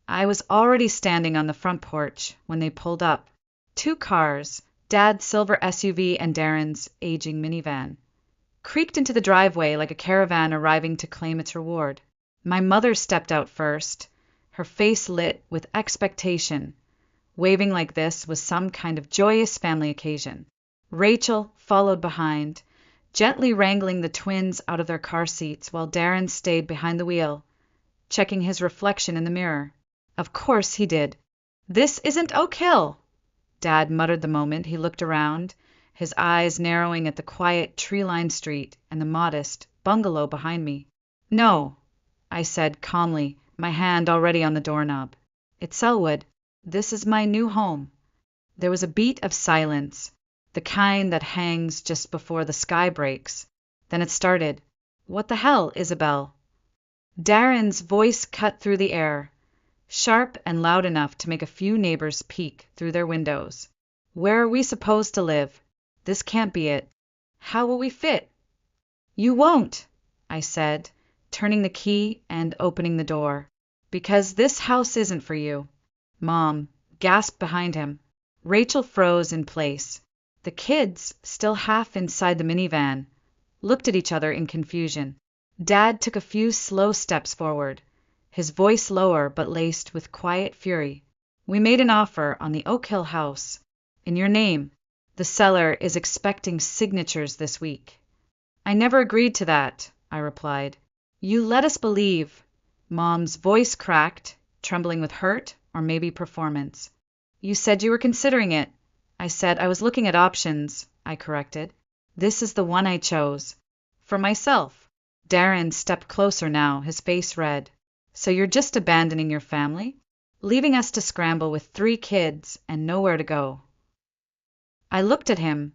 I was already standing on the front porch when they pulled up. Two cars, Dad's silver SUV and Darren's aging minivan, creaked into the driveway like a caravan arriving to claim its reward. My mother stepped out first, her face lit with expectation. Waving like this was some kind of joyous family occasion. Rachel followed behind, gently wrangling the twins out of their car seats while Darren stayed behind the wheel, checking his reflection in the mirror. Of course he did. "This isn't Oak Hill," Dad muttered the moment he looked around, his eyes narrowing at the quiet tree-lined street and the modest bungalow behind me. "No," I said calmly, my hand already on the doorknob. "It's Selwood. This is my new home." There was a beat of silence, the kind that hangs just before the sky breaks. Then it started. "What the hell, Isabel?" Darren's voice cut through the air, sharp and loud enough to make a few neighbors peek through their windows. "Where are we supposed to live? This can't be it. How will we fit?" "You won't," I said, turning the key and opening the door. "Because this house isn't for you." "Mom," gasped behind him. Rachel froze in place. The kids, still half inside the minivan, looked at each other in confusion. Dad took a few slow steps forward, his voice lower but laced with quiet fury. "We made an offer on the Oak Hill house, in your name. The seller is expecting signatures this week." "I never agreed to that," I replied. "You let us believe." Mom's voice cracked, trembling with hurt or maybe performance. "You said you were considering it." I said I was looking at options, I corrected. "This is the one I chose. For myself." Darren stepped closer now, his face red. "So you're just abandoning your family? Leaving us to scramble with 3 kids and nowhere to go?" I looked at him,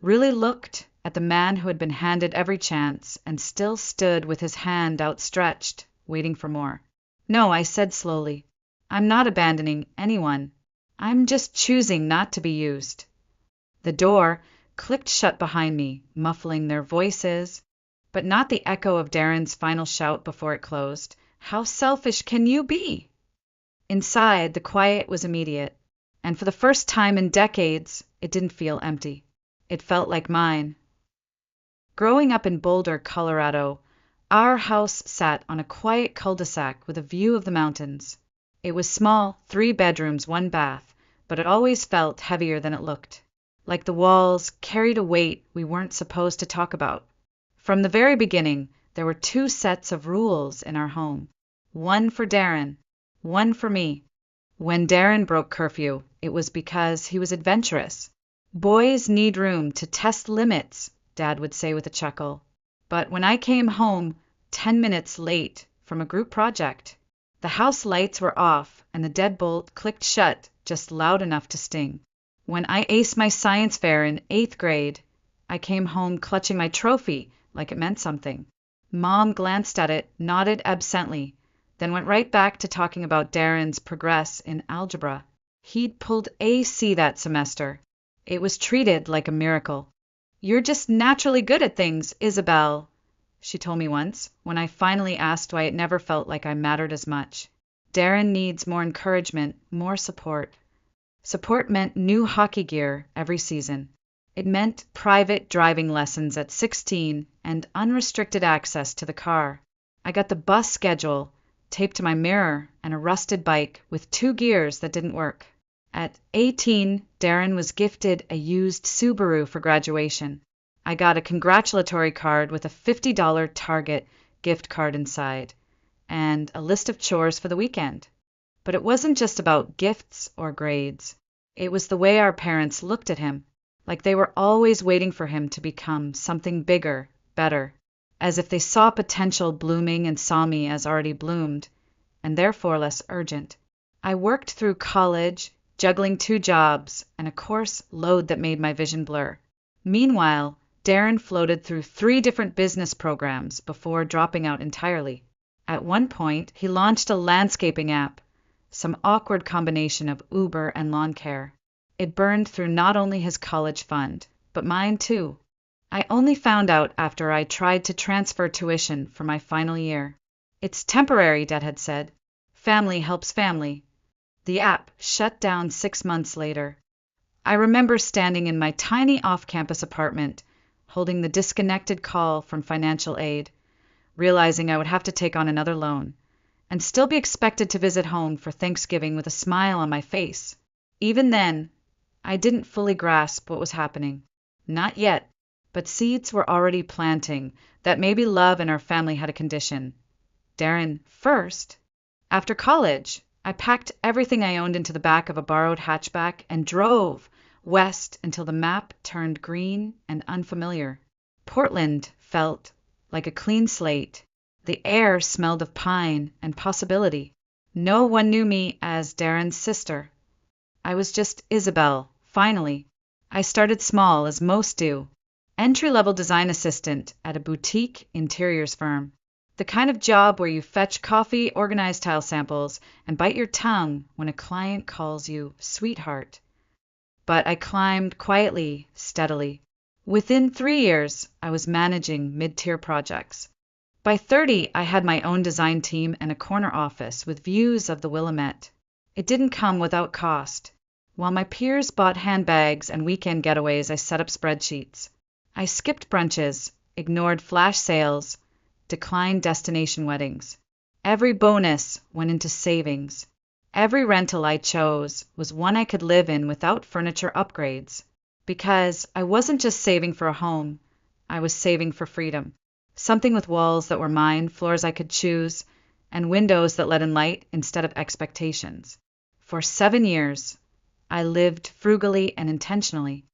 really looked at the man who had been handed every chance and still stood with his hand outstretched, waiting for more. "No," I said slowly. "I'm not abandoning anyone. I'm just choosing not to be used." The door clicked shut behind me, muffling their voices, but not the echo of Darren's final shout before it closed. "How selfish can you be?" Inside, the quiet was immediate, and for the first time in decades, it didn't feel empty. It felt like mine. Growing up in Boulder, Colorado, our house sat on a quiet cul-de-sac with a view of the mountains. It was small, 3 bedrooms, 1 bath, but it always felt heavier than it looked, like the walls carried a weight we weren't supposed to talk about. From the very beginning, there were 2 sets of rules in our home. One for Darren, one for me. When Darren broke curfew, it was because he was adventurous. "Boys need room to test limits," Dad would say with a chuckle. But when I came home 10 minutes late from a group project, the house lights were off and the deadbolt clicked shut just loud enough to sting. When I aced my science fair in 8th grade, I came home clutching my trophy like it meant something. Mom glanced at it, nodded absently, then went right back to talking about Darren's progress in algebra. He'd pulled AC that semester. It was treated like a miracle. "You're just naturally good at things, Isabel," she told me once, when I finally asked why it never felt like I mattered as much. "Darren needs more encouragement, more support." Support meant new hockey gear every season. It meant private driving lessons at 16 and unrestricted access to the car. I got the bus schedule taped to my mirror and a rusted bike with 2 gears that didn't work. At 18, Darren was gifted a used Subaru for graduation. I got a congratulatory card with a $50 Target gift card inside, and a list of chores for the weekend. But it wasn't just about gifts or grades. It was the way our parents looked at him, like they were always waiting for him to become something bigger, better, as if they saw potential blooming and saw me as already bloomed, and therefore less urgent. I worked through college, juggling 2 jobs and a course load that made my vision blur. Meanwhile, Darren floated through 3 different business programs before dropping out entirely. At one point, he launched a landscaping app, some awkward combination of Uber and lawn care. It burned through not only his college fund, but mine too. I only found out after I tried to transfer tuition for my final year. "It's temporary," Dad had said. Family helps family. The app shut down 6 months later. I remember standing in my tiny off-campus apartment, holding the disconnected call from financial aid, realizing I would have to take on another loan, and still be expected to visit home for Thanksgiving with a smile on my face. Even then, I didn't fully grasp what was happening. Not yet, but seeds were already planting that maybe love in our family had a condition. Darren first. After college, I packed everything I owned into the back of a borrowed hatchback and drove west until the map turned green and unfamiliar. Portland felt like a clean slate. The air smelled of pine and possibility. No one knew me as Darren's sister. I was just Isabel, finally. I started small, as most do. Entry-level design assistant at a boutique interiors firm. The kind of job where you fetch coffee, organize tile samples, and bite your tongue when a client calls you sweetheart. But I climbed quietly, steadily. Within 3 years, I was managing mid-tier projects. By 30, I had my own design team and a corner office with views of the Willamette. It didn't come without cost. While my peers bought handbags and weekend getaways, I set up spreadsheets. I skipped brunches, ignored flash sales, declined destination weddings. Every bonus went into savings. Every rental I chose was one I could live in without furniture upgrades. Because I wasn't just saving for a home, I was saving for freedom. Something with walls that were mine, floors I could choose, and windows that let in light instead of expectations. For 7 years, I lived frugally and intentionally.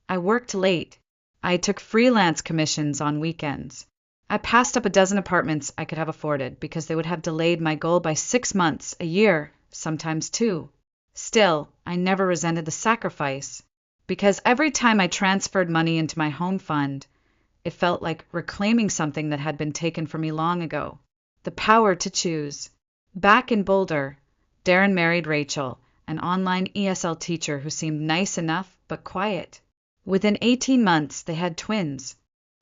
I worked late. I took freelance commissions on weekends. I passed up a dozen apartments I could have afforded because they would have delayed my goal by 6 months, a year, sometimes 2. Still, I never resented the sacrifice, because every time I transferred money into my home fund, it felt like reclaiming something that had been taken from me long ago. The power to choose. Back in Boulder, Darren married Rachel, an online ESL teacher who seemed nice enough but quiet. Within 18 months, they had twins.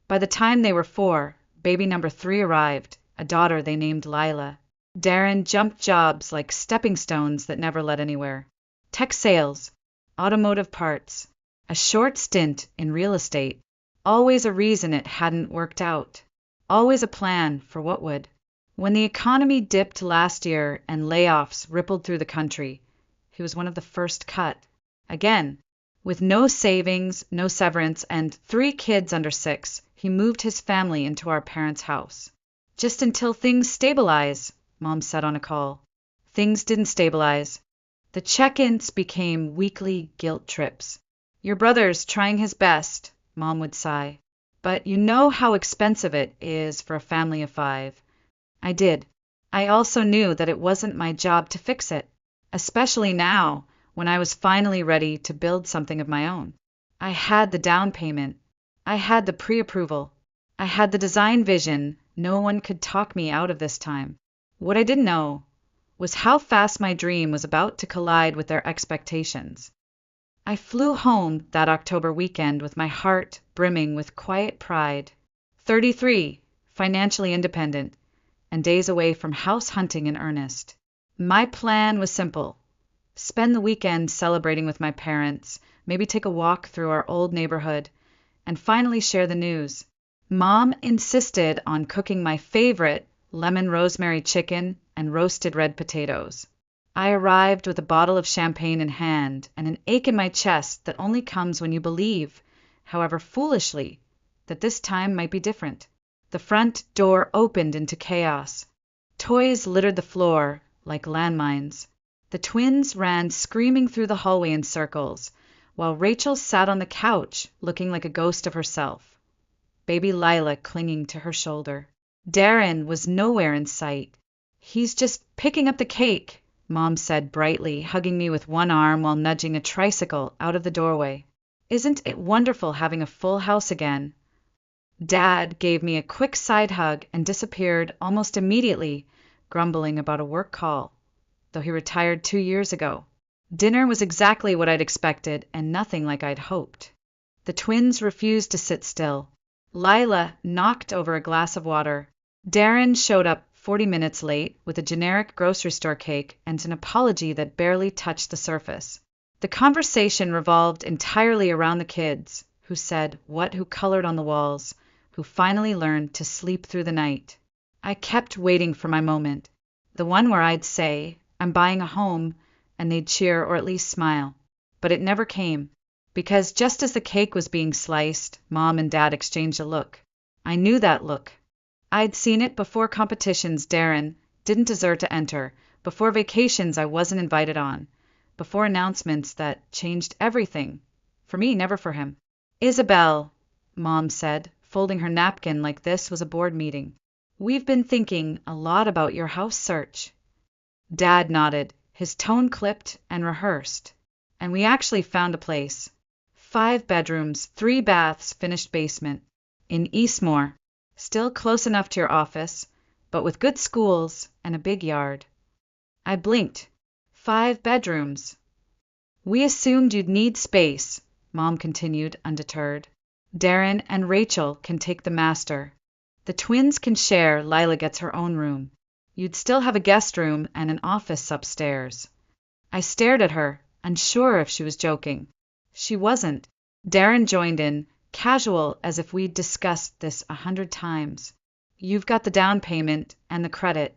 By the time they were 4, baby number 3 arrived, a daughter they named Lila. Darren jumped jobs like stepping stones that never led anywhere. Tech sales, automotive parts, a short stint in real estate, always a reason it hadn't worked out, always a plan for what would. When the economy dipped last year and layoffs rippled through the country, he was one of the first cut. Again, with no savings, no severance, and 3 kids under 6, he moved his family into our parents' house. Just until things stabilize, Mom said on a call. Things didn't stabilize. The check-ins became weekly guilt trips. Your brother's trying his best, Mom would sigh. But you know how expensive it is for a family of 5. I did. I also knew that it wasn't my job to fix it, especially now when I was finally ready to build something of my own. I had the down payment. I had the pre-approval. I had the design vision. No one could talk me out of this time. What I didn't know was how fast my dream was about to collide with their expectations. I flew home that October weekend with my heart brimming with quiet pride. 33, financially independent, and days away from house hunting in earnest. My plan was simple. Spend the weekend celebrating with my parents, maybe take a walk through our old neighborhood, and finally share the news. Mom insisted on cooking my favorite lemon rosemary chicken and roasted red potatoes. I arrived with a bottle of champagne in hand and an ache in my chest that only comes when you believe, however foolishly, that this time might be different. The front door opened into chaos. Toys littered the floor like landmines. The twins ran screaming through the hallway in circles, while Rachel sat on the couch looking like a ghost of herself, baby Lila clinging to her shoulder. Darren was nowhere in sight. He's just picking up the cake, Mom said brightly, hugging me with one arm while nudging a tricycle out of the doorway. Isn't it wonderful having a full house again? Dad gave me a quick side hug and disappeared almost immediately, grumbling about a work call, though he retired 2 years ago. Dinner was exactly what I'd expected and nothing like I'd hoped. The twins refused to sit still. Lila knocked over a glass of water. Darren showed up 40 minutes late with a generic grocery store cake and an apology that barely touched the surface. The conversation revolved entirely around the kids, who said what, who colored on the walls, who finally learned to sleep through the night. I kept waiting for my moment, the one where I'd say, "I'm buying a home," and they'd cheer or at least smile. But it never came, because just as the cake was being sliced, Mom and Dad exchanged a look. I knew that look. I'd seen it before competitions Darren didn't deserve to enter, before vacations I wasn't invited on, before announcements that changed everything. For me, never for him. "Isabel," Mom said, folding her napkin like this was a board meeting, "we've been thinking a lot about your house search." Dad nodded, his tone clipped and rehearsed. And we actually found a place. 5 bedrooms, 3 baths, finished basement. In Eastmoor. Still close enough to your office, but with good schools and a big yard. I blinked. 5 bedrooms. "We assumed you'd need space," Mom continued, undeterred. "Darren and Rachel can take the master. The twins can share. Lila gets her own room. You'd still have a guest room and an office upstairs." I stared at her, unsure if she was joking. She wasn't. Darren joined in, casual as if we'd discussed this 100 times. "You've got the down payment and the credit.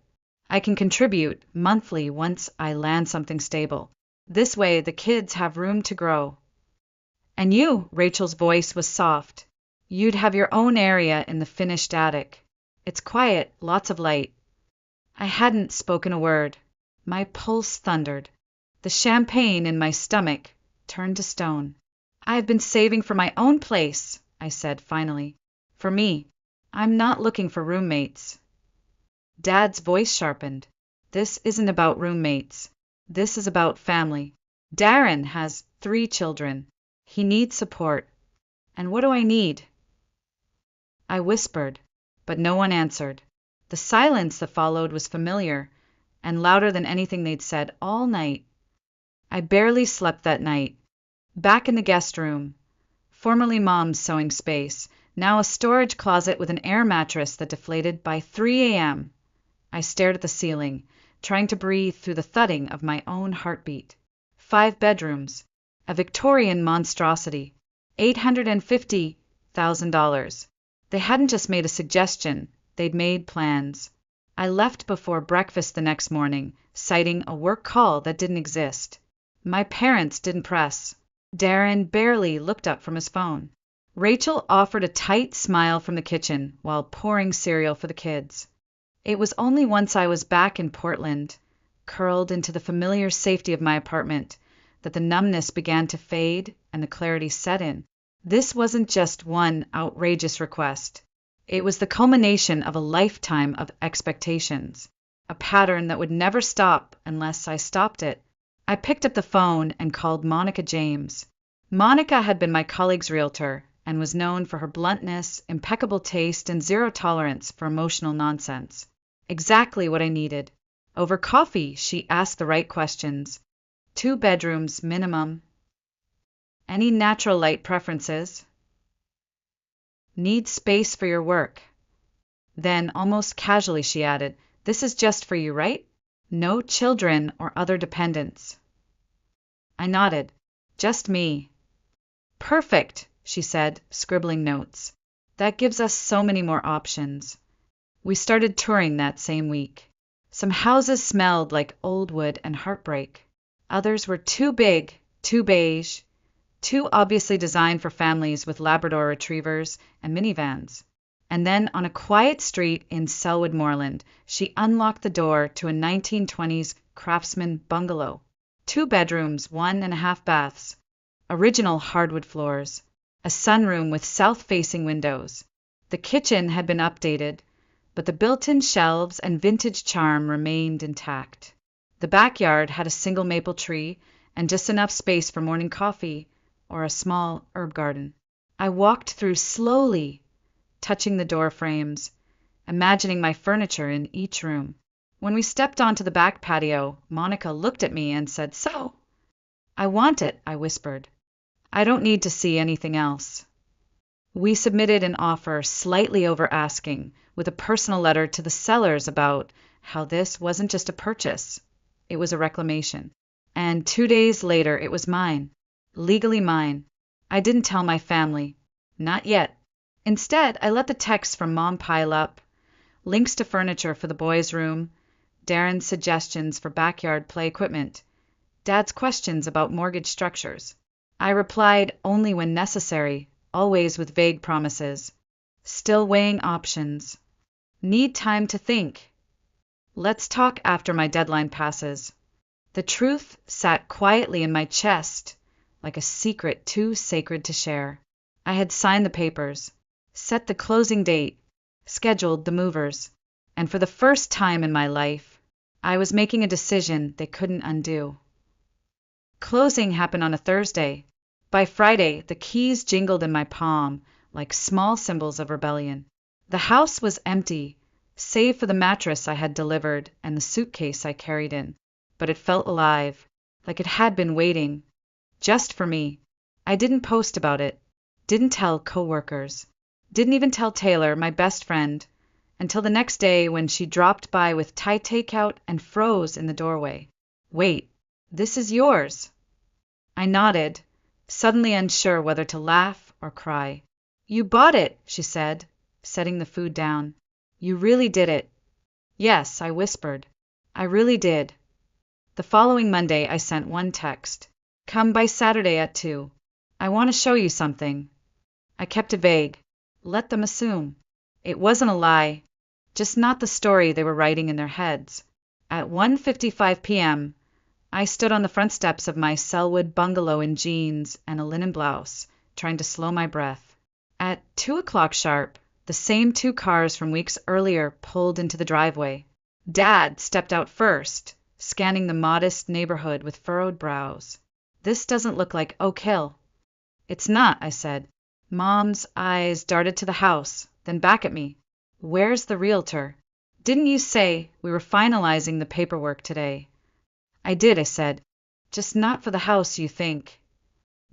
I can contribute monthly once I land something stable. This way the kids have room to grow. And you," Rachel's voice was soft, "you'd have your own area in the finished attic. It's quiet, lots of light." I hadn't spoken a word. My pulse thundered. The champagne in my stomach turned to stone. "I've been saving for my own place," I said finally. "For me. I'm not looking for roommates." Dad's voice sharpened. "This isn't about roommates. This is about family. Darren has 3 children. He needs support. And what do I need?" I whispered, but no one answered. The silence that followed was familiar, and louder than anything they'd said all night. I barely slept that night. Back in the guest room, formerly Mom's sewing space, now a storage closet with an air mattress that deflated by 3 a.m. I stared at the ceiling, trying to breathe through the thudding of my own heartbeat. 5 bedrooms, a Victorian monstrosity, $850,000. They hadn't just made a suggestion, they'd made plans. I left before breakfast the next morning, citing a work call that didn't exist. My parents didn't press. Darren barely looked up from his phone. Rachel offered a tight smile from the kitchen while pouring cereal for the kids. It was only once I was back in Portland, curled into the familiar safety of my apartment, that the numbness began to fade and the clarity set in. This wasn't just one outrageous request. It was the culmination of a lifetime of expectations, a pattern that would never stop unless I stopped it. I picked up the phone and called Monica James. Monica had been my colleague's realtor and was known for her bluntness, impeccable taste, and zero tolerance for emotional nonsense. Exactly what I needed. Over coffee, she asked the right questions. 2 bedrooms minimum. Any natural light preferences? Need space for your work. Then, almost casually, she added, "This is just for you, right? No children or other dependents." I nodded. "Just me." "Perfect," she said, scribbling notes. "That gives us so many more options." We started touring that same week. Some houses smelled like old wood and heartbreak. Others were too big, too beige, too obviously designed for families with Labrador retrievers and minivans. And then, on a quiet street in Selwood Moorland, she unlocked the door to a 1920s craftsman bungalow. 2 bedrooms, 1.5 baths, original hardwood floors, a sunroom with south-facing windows. The kitchen had been updated, but the built-in shelves and vintage charm remained intact. The backyard had a single maple tree and just enough space for morning coffee or a small herb garden. I walked through slowly, touching the door frames, imagining my furniture in each room. When we stepped onto the back patio, Monica looked at me and said, "So?" "I want it," I whispered. "I don't need to see anything else." We submitted an offer slightly over asking, with a personal letter to the sellers about how this wasn't just a purchase, it was a reclamation. And 2 days later, it was mine, legally mine. I didn't tell my family. Not yet. Instead, I let the texts from Mom pile up, links to furniture for the boys' room, Darren's suggestions for backyard play equipment, Dad's questions about mortgage structures. I replied only when necessary, always with vague promises. Still weighing options. Need time to think. Let's talk after my deadline passes. The truth sat quietly in my chest, like a secret too sacred to share. I had signed the papers, set the closing date, scheduled the movers, and for the first time in my life, I was making a decision they couldn't undo. Closing happened on a Thursday. By Friday, the keys jingled in my palm like small symbols of rebellion. The house was empty, save for the mattress I had delivered and the suitcase I carried in, but it felt alive, like it had been waiting, just for me. I didn't post about it, didn't tell coworkers, didn't even tell Taylor, my best friend, until the next day when she dropped by with Thai takeout and froze in the doorway. Wait, this is yours. I nodded, suddenly unsure whether to laugh or cry. You bought it, she said, setting the food down. You really did it. Yes, I whispered. I really did. The following Monday, I sent one text. Come by Saturday at 2. I want to show you something. I kept it vague. Let them assume. It wasn't a lie, just not the story they were writing in their heads. At 1:55 p.m., I stood on the front steps of my Selwood bungalow in jeans and a linen blouse, trying to slow my breath. At 2 o'clock sharp, the same two cars from weeks earlier pulled into the driveway. Dad stepped out first, scanning the modest neighborhood with furrowed brows. This doesn't look like Oak Hill. It's not, I said. Mom's eyes darted to the house, then back at me. Where's the realtor? Didn't you say we were finalizing the paperwork today? I did, I said. Just not for the house, you think.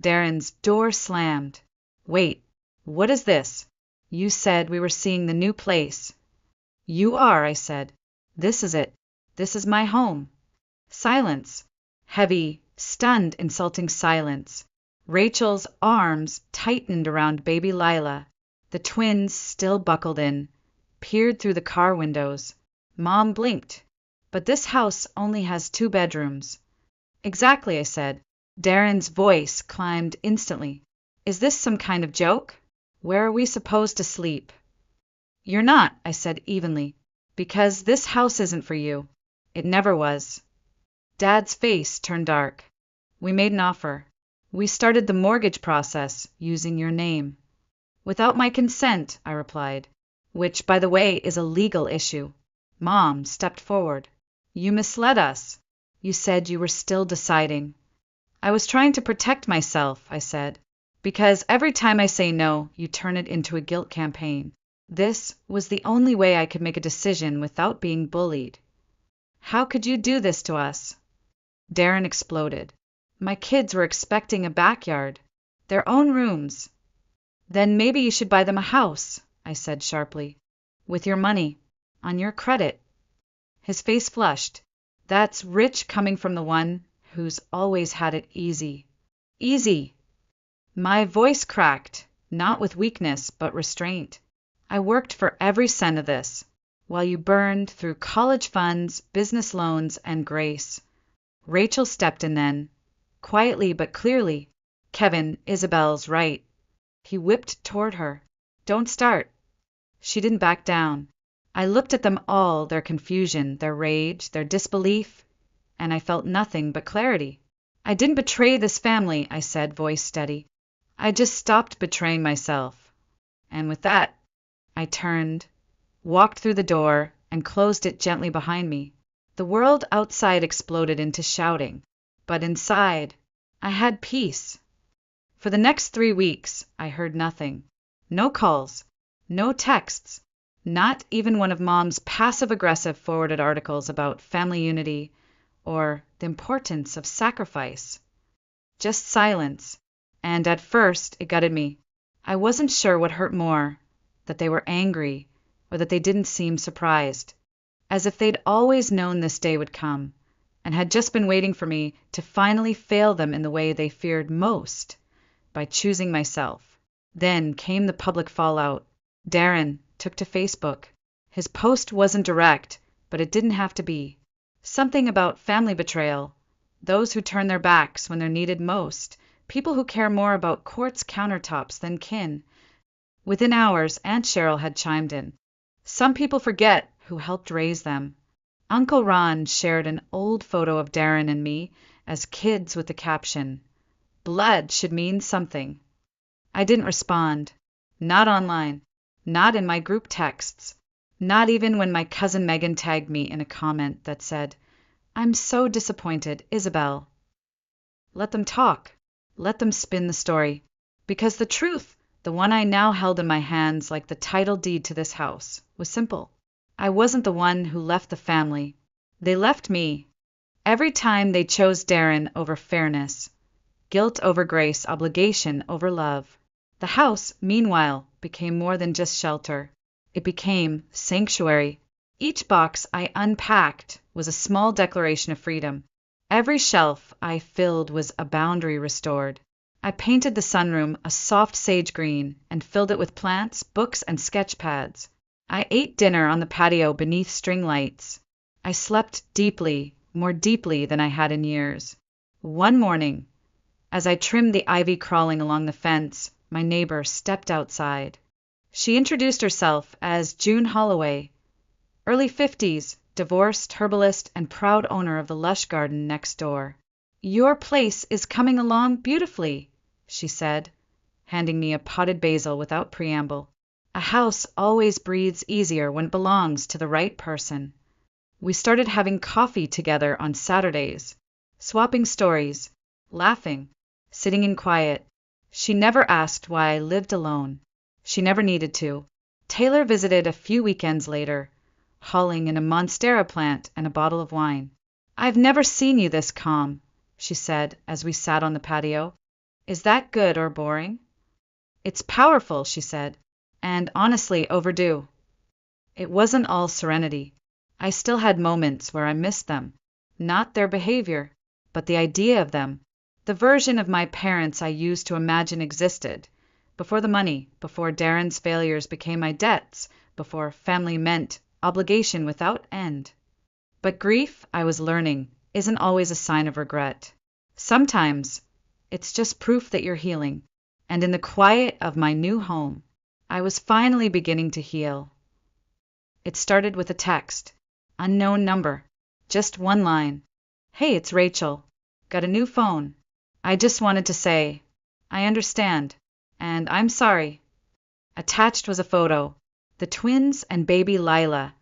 Darren's door slammed. Wait, what is this? You said we were seeing the new place. You are, I said. This is it. This is my home. Silence. Heavy, stunned, insulting silence. Rachel's arms tightened around baby Lila. The twins, still buckled in, peered through the car windows. Mom blinked. But this house only has 2 bedrooms. Exactly, I said. Darren's voice climbed instantly. Is this some kind of joke? Where are we supposed to sleep? You're not, I said evenly, because this house isn't for you. It never was. Dad's face turned dark. We made an offer. We started the mortgage process using your name. Without my consent, I replied, which, by the way, is a legal issue. Mom stepped forward. You misled us. You said you were still deciding. I was trying to protect myself, I said, because every time I say no, you turn it into a guilt campaign. This was the only way I could make a decision without being bullied. How could you do this to us? Darren exploded. My kids were expecting a backyard, their own rooms. Then maybe you should buy them a house, I said sharply, with your money, on your credit. His face flushed. That's rich coming from the one who's always had it easy. Easy. My voice cracked, not with weakness, but restraint. I worked for every cent of this, while you burned through college funds, business loans, and grace. Rachel stepped in then, quietly but clearly. Kevin, Isabel's right. He whipped toward her. Don't start. She didn't back down. I looked at them all, their confusion, their rage, their disbelief, and I felt nothing but clarity. I didn't betray this family, I said, voice steady. I just stopped betraying myself. And with that, I turned, walked through the door, and closed it gently behind me. The world outside exploded into shouting, but inside, I had peace. For the next 3 weeks, I heard nothing. No calls, no texts, not even one of Mom's passive-aggressive forwarded articles about family unity or the importance of sacrifice. Just silence, and at first it gutted me. I wasn't sure what hurt more, that they were angry or that they didn't seem surprised, as if they'd always known this day would come and had just been waiting for me to finally fail them in the way they feared most, by choosing myself. Then came the public fallout. Darren took to Facebook. His post wasn't direct, but it didn't have to be. Something about family betrayal, those who turn their backs when they're needed most, people who care more about quartz countertops than kin. Within hours, Aunt Cheryl had chimed in. Some people forget who helped raise them. Uncle Ron shared an old photo of Darren and me as kids with the caption, "Blood should mean something." I didn't respond. Not online. Not in my group texts. Not even when my cousin Megan tagged me in a comment that said, "I'm so disappointed, Isabel." Let them talk. Let them spin the story. Because the truth, the one I now held in my hands like the title deed to this house, was simple. I wasn't the one who left the family. They left me. Every time they chose Darren over fairness, guilt over grace, obligation over love. The house, meanwhile, became more than just shelter. It became sanctuary. Each box I unpacked was a small declaration of freedom. Every shelf I filled was a boundary restored. I painted the sunroom a soft sage green and filled it with plants, books, and sketch pads. I ate dinner on the patio beneath string lights. I slept deeply, more deeply than I had in years. One morning, as I trimmed the ivy crawling along the fence, my neighbor stepped outside. She introduced herself as June Holloway, early 50s, divorced, herbalist, and proud owner of the lush garden next door. "Your place is coming along beautifully," she said, handing me a potted basil without preamble. A house always breathes easier when it belongs to the right person. We started having coffee together on Saturdays, swapping stories, laughing, sitting in quiet. She never asked why I lived alone. She never needed to. Taylor visited a few weekends later, hauling in a monstera plant and a bottle of wine. "I've never seen you this calm," she said as we sat on the patio. "Is that good or boring?" "It's powerful," she said, "and honestly overdue." It wasn't all serenity. I still had moments where I missed them. Not their behavior, but the idea of them. The version of my parents I used to imagine existed. Before the money, before Darren's failures became my debts, before family meant obligation without end. But grief, I was learning, isn't always a sign of regret. Sometimes it's just proof that you're healing. And in the quiet of my new home, I was finally beginning to heal. It started with a text. Unknown number. Just one line. "Hey, it's Rachel. Got a new phone. I just wanted to say, I understand, and I'm sorry." Attached was a photo. The twins and baby Lila,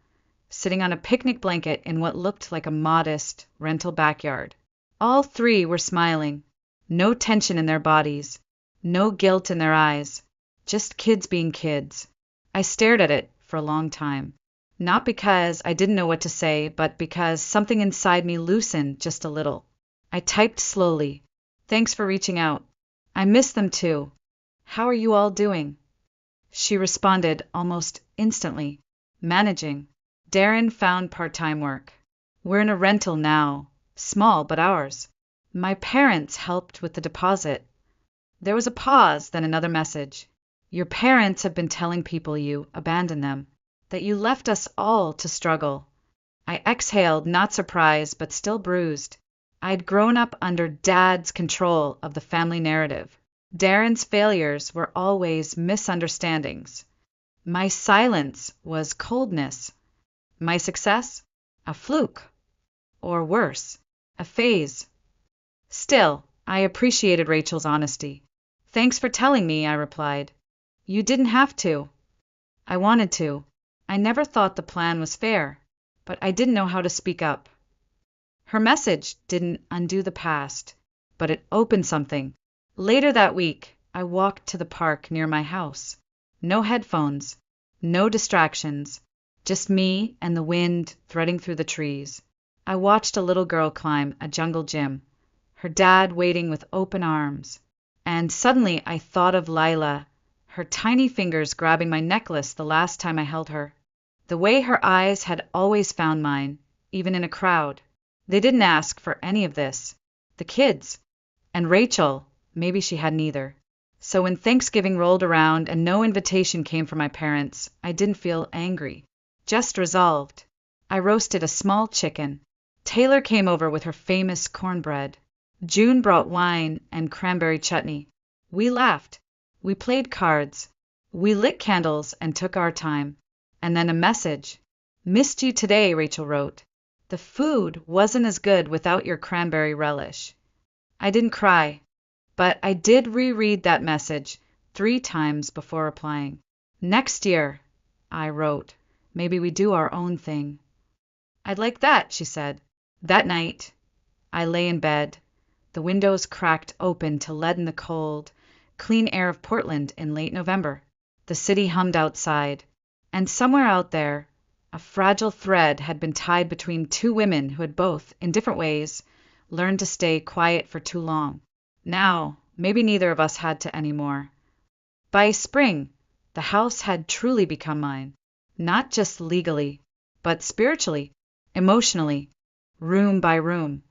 sitting on a picnic blanket in what looked like a modest rental backyard. All three were smiling. No tension in their bodies. No guilt in their eyes. Just kids being kids. I stared at it for a long time. Not because I didn't know what to say, but because something inside me loosened just a little. I typed slowly. "Thanks for reaching out. I miss them too. How are you all doing?" She responded almost instantly. "Managing. Darren found part-time work. We're in a rental now. Small, but ours. My parents helped with the deposit." There was a pause, then another message. "Your parents have been telling people you abandoned them, that you left us all to struggle." I exhaled, not surprised, but still bruised. I'd grown up under Dad's control of the family narrative. Darren's failures were always misunderstandings. My silence was coldness. My success? A fluke. Or worse, a phase. Still, I appreciated Rachel's honesty. "Thanks for telling me," I replied. "You didn't have to." I wanted to. I never thought the plan was fair, but I didn't know how to speak up. Her message didn't undo the past, but it opened something. Later that week, I walked to the park near my house. No headphones, no distractions, just me and the wind threading through the trees. I watched a little girl climb a jungle gym, her dad waiting with open arms. And suddenly I thought of Lila, her tiny fingers grabbing my necklace the last time I held her. The way her eyes had always found mine, even in a crowd. They didn't ask for any of this. The kids. And Rachel, maybe she had neither. So when Thanksgiving rolled around and no invitation came from my parents, I didn't feel angry. Just resolved. I roasted a small chicken. Taylor came over with her famous cornbread. June brought wine and cranberry chutney. We laughed. We played cards. We lit candles and took our time. And then a message. "Missed you today," Rachel wrote. "The food wasn't as good without your cranberry relish." I didn't cry, but I did reread that message 3 times before replying. "Next year," I wrote, "maybe we do our own thing." "I'd like that," she said. That night, I lay in bed, the windows cracked open to let in the cold, clean air of Portland in late November. The city hummed outside, and somewhere out there, a fragile thread had been tied between 2 women who had both, in different ways, learned to stay quiet for too long. Now, maybe neither of us had to anymore. By spring, the house had truly become mine, not just legally, but spiritually, emotionally, room by room.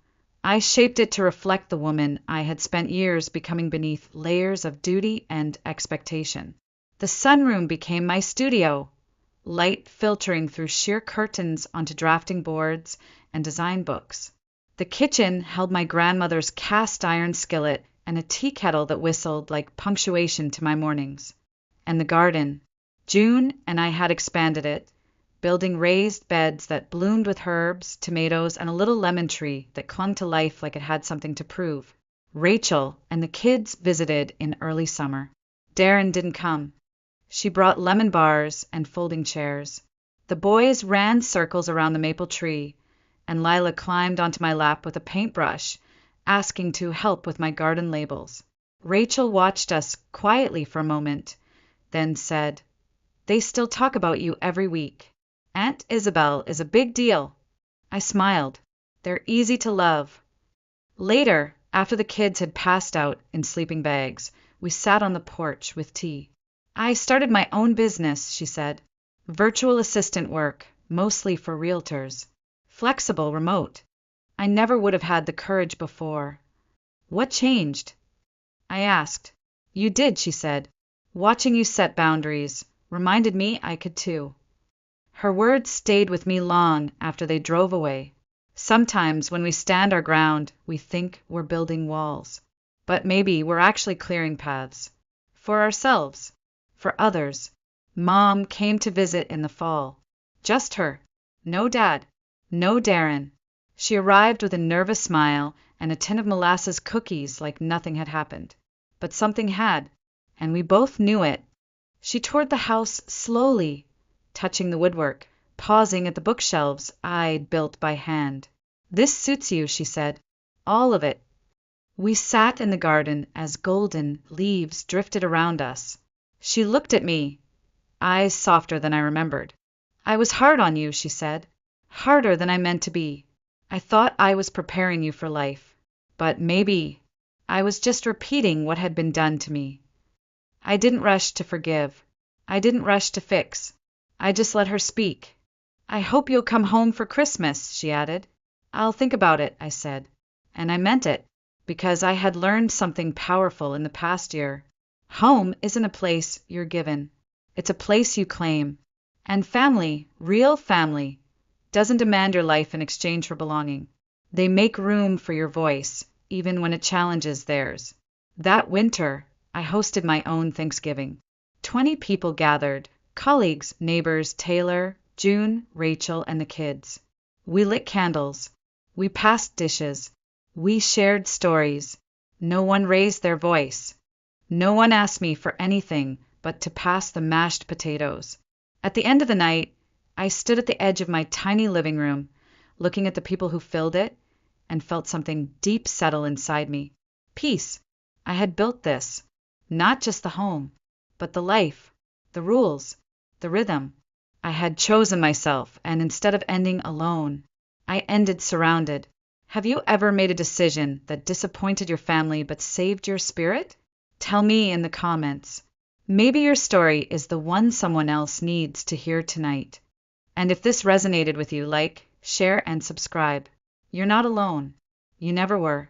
I shaped it to reflect the woman I had spent years becoming beneath layers of duty and expectation. The sunroom became my studio, light filtering through sheer curtains onto drafting boards and design books. The kitchen held my grandmother's cast iron skillet and a tea kettle that whistled like punctuation to my mornings. And the garden. June and I had expanded it, building raised beds that bloomed with herbs, tomatoes, and a little lemon tree that clung to life like it had something to prove. Rachel and the kids visited in early summer. Darren didn't come. She brought lemon bars and folding chairs. The boys ran circles around the maple tree, and Lila climbed onto my lap with a paintbrush, asking to help with my garden labels. Rachel watched us quietly for a moment, then said, "They still talk about you every week. Aunt Isabel is a big deal." I smiled. They're easy to love. Later, after the kids had passed out in sleeping bags, we sat on the porch with tea. "I started my own business," she said. "Virtual assistant work, mostly for realtors. Flexible, remote. I never would have had the courage before." "What changed?" I asked. "You did," she said. "Watching you set boundaries reminded me I could too." Her words stayed with me long after they drove away. Sometimes when we stand our ground, we think we're building walls. But maybe we're actually clearing paths. For ourselves. For others. Mom came to visit in the fall. Just her. No dad. No Darren. She arrived with a nervous smile and a tin of molasses cookies like nothing had happened. But something had, and we both knew it. She toured the house slowly, touching the woodwork, pausing at the bookshelves I'd built by hand. "This suits you," she said. "All of it." We sat in the garden as golden leaves drifted around us. She looked at me, eyes softer than I remembered. "I was hard on you," she said. "Harder than I meant to be. I thought I was preparing you for life. But maybe I was just repeating what had been done to me." I didn't rush to forgive. I didn't rush to fix. I just let her speak. "I hope you'll come home for Christmas," she added. "I'll think about it," I said. And I meant it, because I had learned something powerful in the past year. Home isn't a place you're given. It's a place you claim. And family, real family, doesn't demand your life in exchange for belonging. They make room for your voice, even when it challenges theirs. That winter, I hosted my own Thanksgiving. 20 people gathered, colleagues, neighbors, Taylor, June, Rachel, and the kids. We lit candles. We passed dishes. We shared stories. No one raised their voice. No one asked me for anything but to pass the mashed potatoes. At the end of the night, I stood at the edge of my tiny living room, looking at the people who filled it, and felt something deep settle inside me. Peace. I had built this. Not just the home, but the life, the rules, the rhythm. I had chosen myself, and instead of ending alone, I ended surrounded. Have you ever made a decision that disappointed your family but saved your spirit? Tell me in the comments. Maybe your story is the one someone else needs to hear tonight. And if this resonated with you, like, share, and subscribe. You're not alone. You never were.